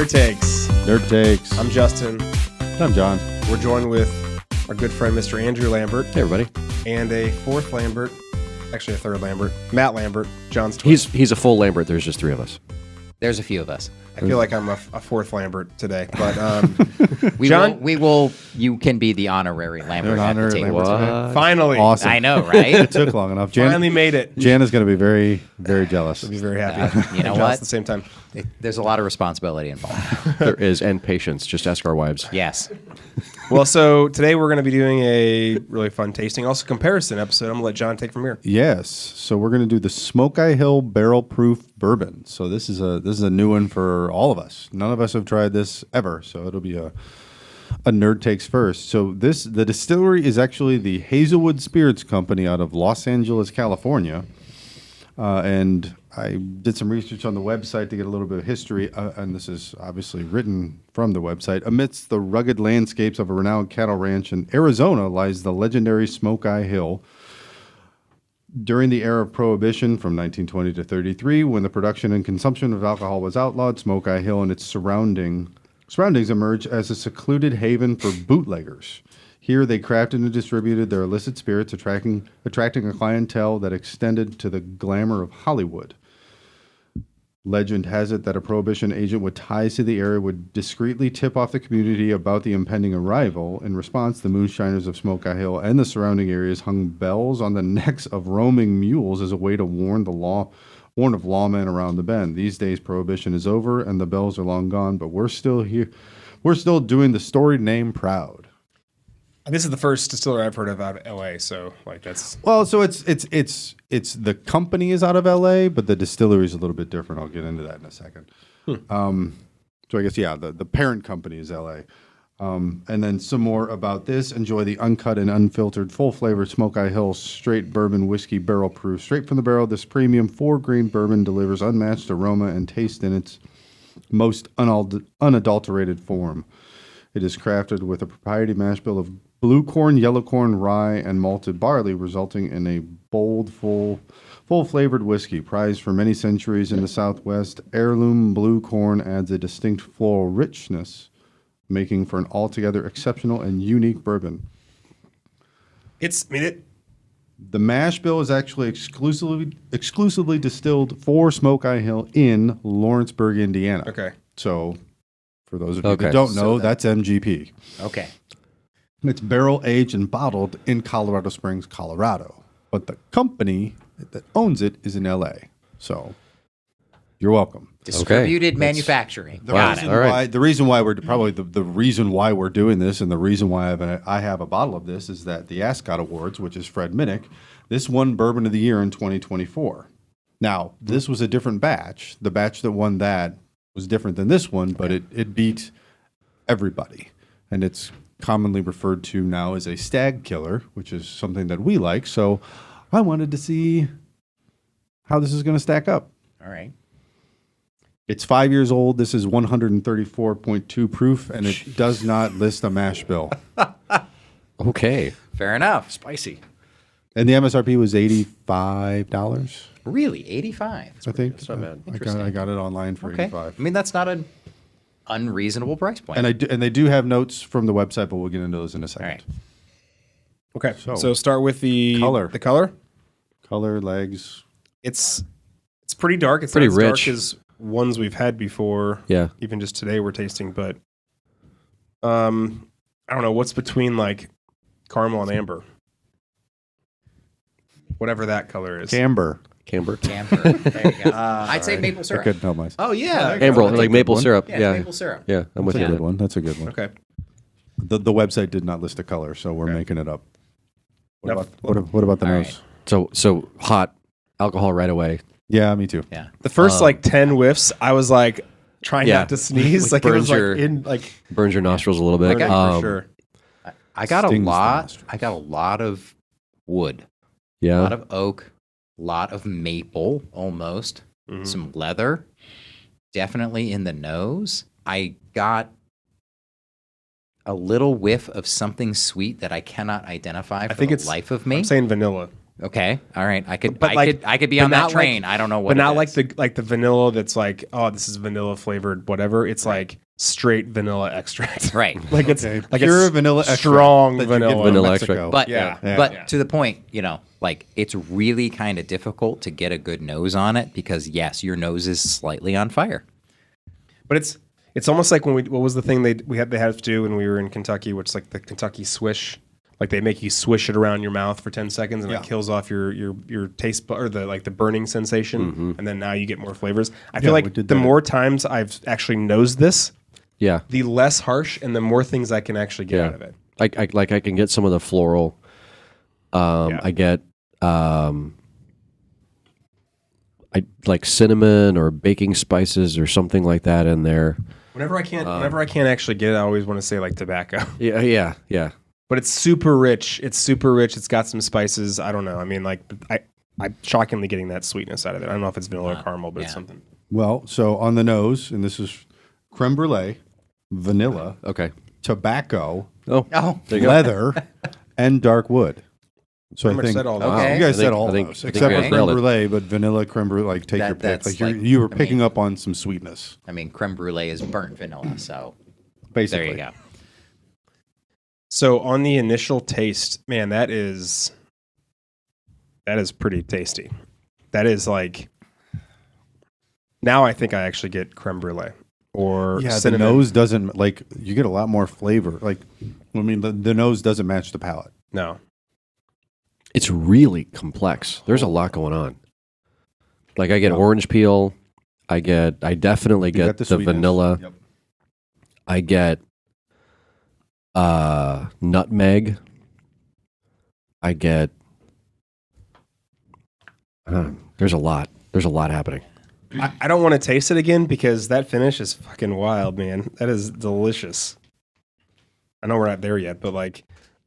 Nerd Takes. Nerd Takes. I'm Justin. I'm John. We're joined with our good friend, Mr. Andrew Lambert. Hey, everybody. And a fourth Lambert, actually a third Lambert, Matt Lambert, John's twin. He's a full Lambert. There's just three of us. There's a few of us. I feel like I'm a fourth Lambert today, but John, you can be the honorary Lambert at the table. Finally. Awesome. I know, right? It took long enough. Finally made it. Jan is going to be very, very jealous. I'll be very happy. You know And what? At the same time. There's a lot of responsibility involved. There is, and patience. Just ask our wives. Yes. Well, so today we're going to be doing a really fun tasting, also comparison episode. I'm going to let John take from here. Yes. So we're going to do the Smokeye Hill Barrel Proof Bourbon. So this is a new one for all of us. None of us have tried this ever, so it'll be a Nerd Takes first. So the distillery is actually the Hazelwood Spirits Company out of Los Angeles, California. And I did some research on the website to get a little bit of history, and this is obviously written from the website. Amidst the rugged landscapes of a renowned cattle ranch in Arizona lies the legendary Smokeye Hill. During the era of Prohibition from 1920 to 33, when the production and consumption of alcohol was outlawed, Smokeye Hill and its surroundings emerged as a secluded haven for bootleggers. Here, they crafted and distributed their illicit spirits, attracting a clientele that extended to the glamour of Hollywood. Legend has it that a Prohibition agent with ties to the area would discreetly tip off the community about the impending arrival. In response, the moonshiners of Smokeye Hill and the surrounding areas hung bells on the necks of roaming mules as a way to warn of lawmen around the bend. These days, Prohibition is over and the bells are long gone, but we're still here. We're still doing the storied name proud. This is the first distiller I've heard of out of LA, so like that's Well, so it's the company is out of LA, but the distillery is a little bit different. I'll get into that in a second. So I guess the parent company is LA. And then some more about this. Enjoy the uncut and unfiltered, full flavored Smokeye Hill straight bourbon whiskey barrel proof. Straight from the barrel, this premium 4-grain bourbon delivers unmatched aroma and taste in its most unadulterated form. It is crafted with a proprietary mash bill of blue corn, yellow corn, rye, and malted barley, resulting in a bold, full-flavored whiskey. Prized for many centuries in the Southwest, heirloom blue corn adds a distinct floral richness, making for an altogether exceptional and unique bourbon. The mash bill is actually exclusively distilled for Smokeye Hill in Lawrenceburg, Indiana. okay. So, for those of you that don't know, that's MGP. Okay. It's barrel aged and bottled in Colorado Springs, Colorado. But the company that owns it is in LA. So, you're welcome. Distributed manufacturing. The reason why we're doing this, and the reason why I have a bottle of this, is that the ASCOT Awards, which is Fred Minnick, this won Bourbon of the Year in 2024. Now, this was a different batch. The batch that won that was different than this one, but it beat everybody, and it's commonly referred to now as a Stagg killer, which is something that we like. So I wanted to see how this is going to stack up. All right. It's 5 years old. This is 134.2 proof, and it does not list a mash bill. Okay. Fair enough. Spicy. And the MSRP was $85. Really? 85? I think. That's not bad. I got it online for Okay. $85. I mean, that's not an unreasonable price point. And they do have notes from the website, but we'll get into those in a second. All right. Okay. So start with the color. The color. Color, legs. It's pretty dark. It's Pretty not as rich. dark as ones we've had before. Yeah. Even just today we're tasting, but I don't know what's between like caramel and amber. Whatever that color is. Camber. Camber. Camphor. There you go. I'd say maple I syrup. couldn't help myself. Oh, yeah. Amber, That's like a maple one. syrup. Yeah, Yeah. maple syrup. Yeah, I'm with That's a you. good one. That's a good one. Okay. The website did not list a color, so we're making it up. What Yep. about the All nose? right. So hot alcohol right away. Yeah, me too. Yeah. The first 10 whiffs, I was like trying Yeah. not to sneeze. Like it Burns was burns your nostrils a little bit. burning for sure. I got Stings the a lot. nostrils. I got a lot of wood, a Yeah. lot of oak, a lot of maple, almost some leather. Definitely in the nose. I got a little whiff of something sweet that I cannot identify for think the it's life of me. I'm saying vanilla. Okay, all right. I could, But I could be but on that not train. like- I don't know what. but not it like is. the vanilla that's like, oh, this is vanilla flavored whatever. It's like straight vanilla extract. right. Like it's Okay, like pure it's vanilla extract strong that you get vanilla. from Vanilla Mexico. extract. But Yeah. but Yeah. to the point, like it's really kind of difficult to get a good nose on it because yes, your nose is slightly on fire. But it's almost like when what was the thing they had to do when we were in Kentucky, which is like the Kentucky swish. Like they make you swish it around your mouth for 10 seconds and it kills off your taste or the burning sensation, and then now you get more flavors. I feel we like did the that. more times I've actually nosed this, Yeah. the less harsh and the more things I can actually get out of it. I can get some of the floral. I get I like cinnamon or baking spices or something like that in there. Whenever I can't actually get it, I always want to say like tobacco. Yeah. But it's super rich. It's got some spices. I don't know. I mean, like I'm shockingly getting that sweetness out of it. I don't know if it's vanilla or caramel, but it's something. Well, so on the nose, and this is creme brulee, vanilla, Okay. tobacco, Oh, Oh, there you go. leather, and dark wood. So Pretty I much think said all those. Okay. you guys I think- said all I think- those I think except you for guys creme nailed it. brulee, but vanilla, creme brulee, like take your pick. that's Like like- you were I picking mean- up on some sweetness, I mean, creme brulee is burnt vanilla, so basically. there you go. So on the initial taste, man, that is pretty tasty. That is like, now I think I actually get creme brulee or Yeah, cinnamon. the nose doesn't like. You get a lot more flavor. Like, I mean, the nose doesn't match the palate. No, It's really complex. There's a lot going on. Like I get orange peel. I definitely You get got the sweetness. vanilla. Yep. I get nutmeg. I get there's a lot. There's a lot happening. I don't want to taste it again because that finish is fucking wild, man. That is delicious. I know we're not there yet, but like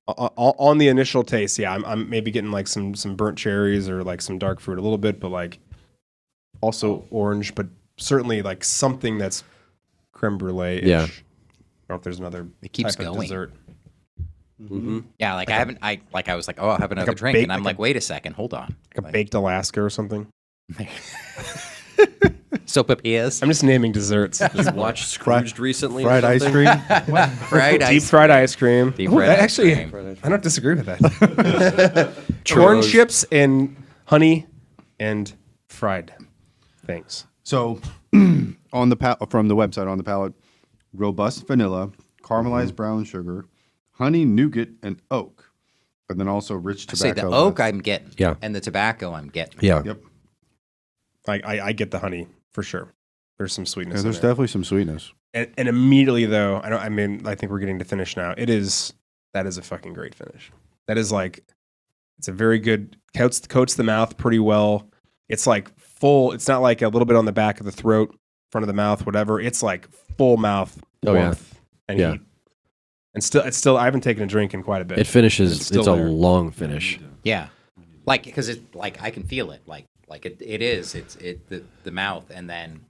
on the initial taste, yeah, I'm maybe getting like some burnt cherries or like some dark fruit a little bit, but like also orange, but certainly like something that's creme brulee. Yeah. I don't know if there's another It keeps type of going. dessert. Yeah, like I was like, oh, I'll have another a drink, bake- and I'm like like, wait a second, hold on. Like a baked Alaska or something. Sopapillas, I'm just naming desserts. Watched Scrooged recently. Fried ice cream. fried Deep ice, fried ice cream. Deep Ooh, fried that ice actually, cream. I don't disagree with that. Corn chips and honey and fried things. So on the from the website on the palate, robust vanilla, caramelized brown sugar, honey, nougat, and oak, and then also rich say tobacco. the oak I'm getting, Yeah. and the tobacco I'm getting. Yeah. Yep. I get the honey for sure. There's some sweetness. Yeah, in there's there. definitely some sweetness. And immediately though, I think we're getting to finish now. That is a fucking great finish. That is like, it's a very good coats the mouth pretty well. It's like full. It's not like a little bit on the back of the throat, front of the mouth, whatever. It's like full mouth Oh, yeah. warmth and Yeah. heat. And still, I haven't taken a drink in quite a bit. It finishes. It's It's, still a there. long finish. Yeah, like because it like I can feel it, like it is. It's the mouth, and then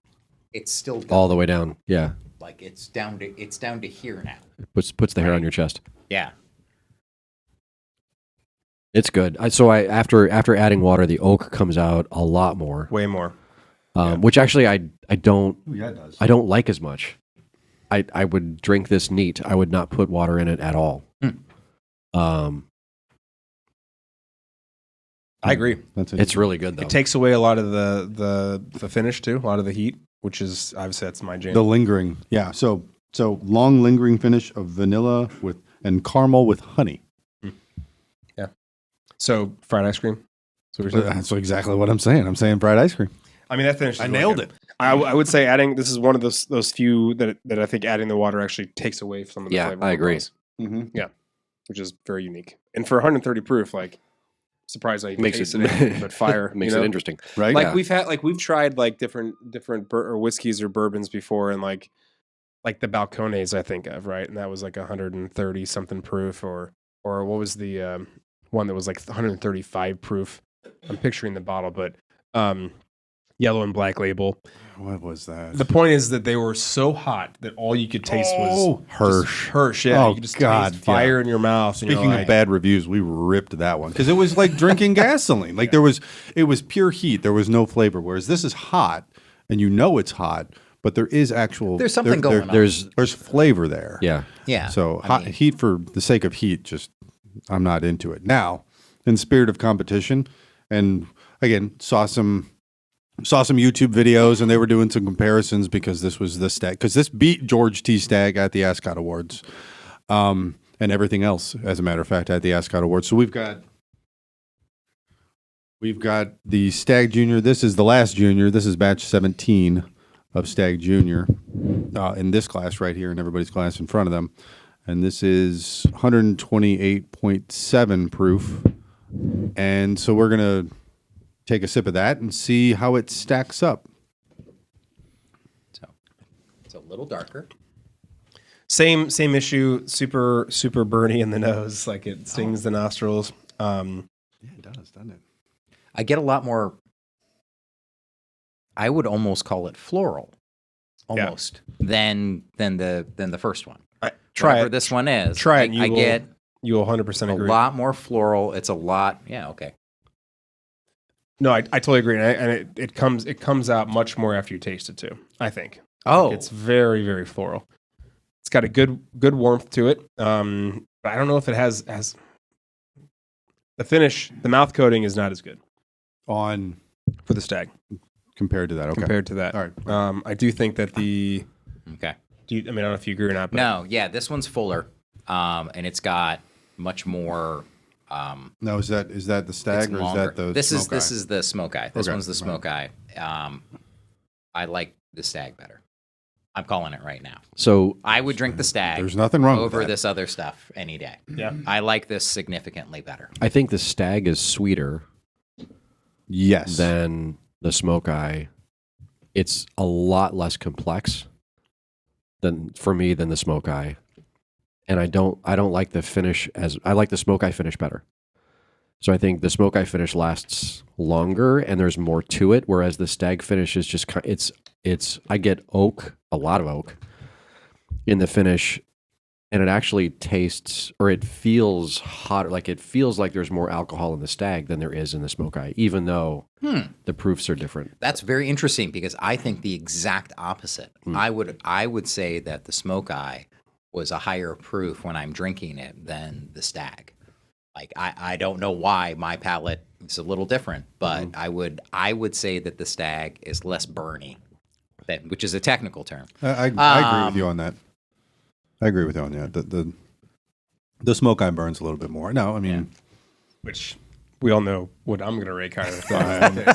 it's still All the way down. Yeah. like it's down to here now. Puts the hair on your chest. Yeah, It's good. After adding water, the oak comes out a lot more. way more. Which actually I don't Yeah, it does. I don't like as much. I would drink this neat. I would not put water in it at all. I agree. That's It's really good though. It takes away a lot of the finish too, a lot of the heat, which is obviously that's my jam. the lingering. Yeah. So long lingering finish of vanilla and caramel with honey. So fried ice cream. So we're saying? That's exactly what I'm saying. I'm saying fried ice cream. I mean that finish. I nailed it. I would say adding this is one of those few that I think adding the water actually takes away some of the Yeah, flavor. I agree. Mm-hmm. Which is very unique. And for 130 proof, like surprised I even Makes tasted it it, but fire makes you know? it interesting. Right. Like Yeah. we've tried like different or whiskeys or bourbons before, and like the Balcones I think of, right? And that was like 130 something proof, or what was the one that was like 135 proof? I'm picturing the bottle, but Yellow and Black Label. What was that? The point is that they were so hot that all you could taste was Hirsch. Hirsch, yeah. Oh, you could just God, taste fire yeah. in your mouth. Speaking of bad reviews, we ripped that one because it was like drinking gasoline. Like it was pure heat. There was no flavor. Whereas this is hot, and you know it's hot, but there is There's something going on. There's flavor there. Yeah. Yeah. So heat for the sake of heat, just I'm not into it. Now, in the spirit of competition, and again saw some YouTube videos, and they were doing some comparisons because this was the Stagg, because this beat George T. Stagg at the ASCOT Awards, and everything else, as a matter of fact, at the ASCOT Awards. So we've got the Stagg Junior. This is the last Junior. This is batch 17 of Stagg Junior in this class right here, in everybody's class in front of them, and this is 128.7 proof, and so we're gonna take a sip of that and see how it stacks up. So it's a little darker. Same issue. Super burny in the nose, like it stings the nostrils. Yeah, it does, doesn't it? I get a lot more. I would almost call it floral, almost than the first one. Try Whatever it. this one is. Try it. And You will 100% a agree. lot more floral. It's a lot. Yeah. Okay. No, I totally agree, and it comes out much more after you taste it too. I think. Oh, It's very, very floral. It's got a good warmth to it. But I don't know if it has the finish. The mouth coating is not as good On for the Stagg compared to that. Okay. compared to that. All right. I do think that the. okay. I don't know if you agree or not. But No, yeah, this one's fuller, and it's got much more. Now, is that the Stagg, or is that the this Smokeye? is the Smokeye. This Okay, one's the Smokeye. I like the Stagg better. I'm calling it right now. So I would drink the Stagg. There's nothing wrong with over that. this other stuff any day. Yeah. I like this significantly better. I think the Stagg is sweeter Yes. than the Smokeye. It's a lot less complex than the Smokeye. And I don't like the finish I like the Smokeye finish better. So I think the Smokeye finish lasts longer and there's more to it, whereas the Stagg finish is just I get oak, a lot of oak in the finish, and it actually tastes, or it feels hotter. Like it feels like there's more alcohol in the Stagg than there is in the Smokeye, even though the proofs are different. That's very interesting because I think the exact opposite. I would say that the Smokeye was a higher proof when I'm drinking it than the Stagg. Like I don't know why my palate is a little different, but I would say that the Stagg is less burny, which is a technical term. I agree with you on that. I agree with you on that. The Smokeye burns a little bit more. No, I mean, which we all know what I'm going to rate kind of.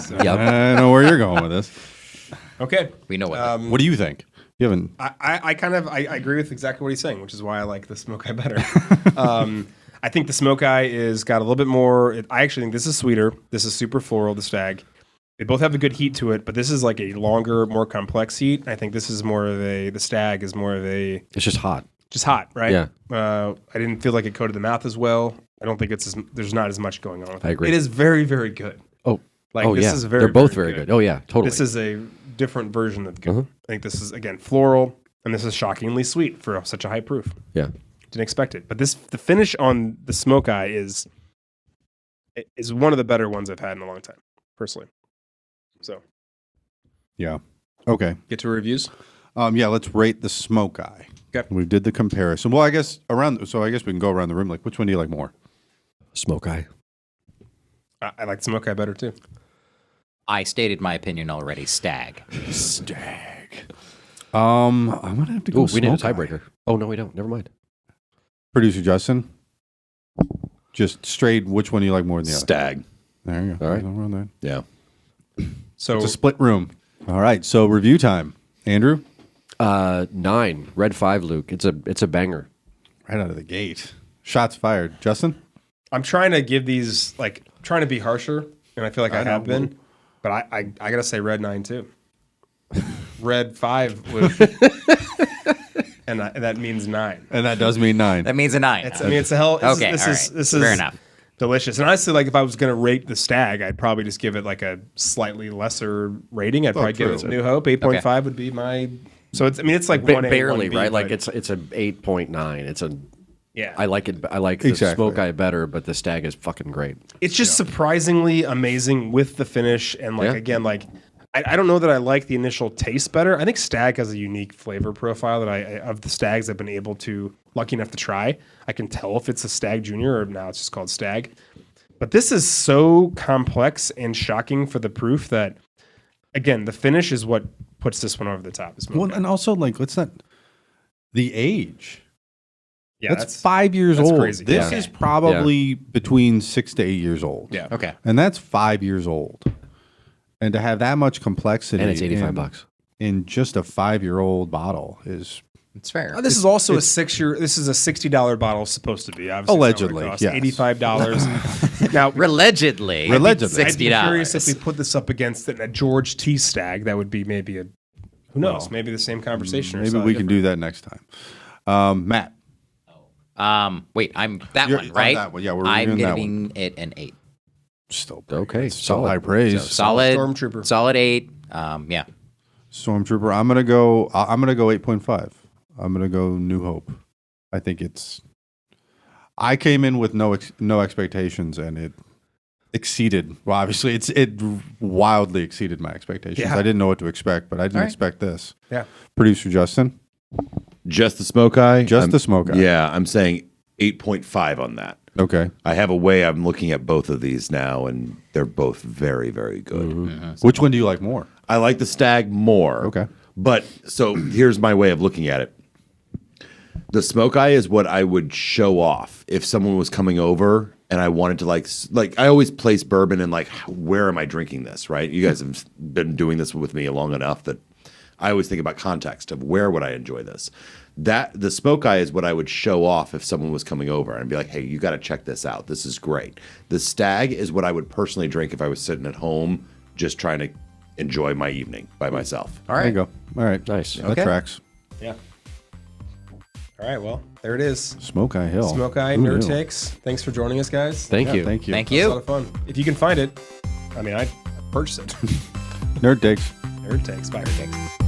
So. Yep. I know where you're going with this. Okay. We know what. What do you think? You haven't. I agree with exactly what he's saying, which is why I like the Smokeye better. I think the Smokeye is got a little bit more. I actually think this is sweeter. This is super floral, the Stagg. They both have a good heat to it, but this is like a longer, more complex heat. I think this is more of the Stagg is more of a. It's just hot. Just hot, right? Yeah. I didn't feel like it coated the mouth as well. I don't think there's not as much going on with it. I agree. It is very, very good. Oh, Like this yeah. is very. They're both very very good. Oh yeah, totally. This is a different version of good. Uh-huh. I think this is again floral, and this is shockingly sweet for such a high proof. Yeah. Didn't expect it, but the finish on the Smokeye is one of the better ones I've had in a long time, personally. So, Yeah. Okay. get to reviews. Yeah. Let's rate the Smokeye. Okay. We did the comparison. Well, I guess we can go around the room. Like, which one do you like more? Smokeye. I like Smokeye better too. I stated my opinion already. Stagg. I'm gonna have to go. Oh, we need a Smokeye. tiebreaker. Oh no, we don't. Never mind. Producer Justin, just straight. Which one do you like more than the other? Stagg. There you go. All right. Go around that. Yeah. So It's a split room. All right. So review time. Andrew, 9 red 5. Luke, it's a banger. right out of the gate. Shots fired. Justin. I'm trying to give these trying to be harsher, and I feel like I know. have been, but I gotta say red 9 too. Red 5 would, and that means 9. And that does mean 9. That means a 9. It's a hell. Okay, This all is right. this is Fair enough. delicious. And honestly, like if I was going to rate the Stag, I'd probably just give it like a slightly lesser rating. I'd probably give it New Hope. 8.5 would be my. So it's, I mean, it's like one barely, 1B, right? Like but- it's an 8.9. It's a. Yeah. I like it. I like the Exactly. Smokeye better, but the Stag is fucking great. It's just surprisingly amazing with the finish. And like, Yeah. again, like, I don't know that I like the initial taste better. I think Stag has a unique flavor profile that of the Stags I've been able to, lucky enough to try. I can tell if it's a Stag Junior or now it's just called Stag. But this is so complex and shocking for the proof that, again, the finish is what puts this one over the top. Well, and also like, let's not the age. Yeah, that's 5 years that's old. crazy. This Yeah. is probably between 6 to 8 years old. Yeah. Okay. And that's 5 years old. And to have that much complexity And it's $85 in just a 5-year-old bottle is It's fair. This is also a 6-year. This is a $60 bottle supposed to be. Obviously, Allegedly, it's yes. $85. Now, Allegedly. Allegedly. I'd be curious if we $60. put this up against a George T. Stag. That would be maybe a. Who knows? Maybe the same conversation. maybe we can do that next time. Matt. Wait, I'm that You're one, on right? that one. Yeah, we're I'm reviewing that giving it an 8. Still Okay, still solid. high praise. Solid Stormtrooper. Solid 8. Yeah. Stormtrooper. I'm gonna go 8.5. I'm gonna go New Hope. I think it's. I came in with no expectations, and it exceeded. Well, obviously, it wildly exceeded my expectations. Yeah. I didn't know what to expect, but I didn't All right. expect this. Yeah. Producer Justin, Just the Smokeye? Just the Smokeye. Yeah, I'm saying 8.5 on that. okay. I have a way I'm looking at both of these now, and they're both very, very good. Which one do you like more? I like the Stag more. Okay. But so here's my way of looking at it. The Smokeye is what I would show off if someone was coming over and I wanted to like I always place bourbon and like, where am I drinking this, right? You guys have been doing this with me long enough that I always think about context of where would I enjoy this. That the Smokeye is what I would show off if someone was coming over and be like, hey, you got to check this out. This is great. The Stag is what I would personally drink if I was sitting at home just trying to enjoy my evening by myself. All There right. you go. All right. Nice. That Okay. tracks. Yeah. All right. Well, there it is. Smokeye Hill. Smokeye Who Nerd knew? Takes. Thanks for joining us, guys. Thank you. Thank you. Thank It was a you. lot of fun. If you can find it, I mean, I purchased it. Nerd Takes. Nerd Takes. Bye. Nerd Takes.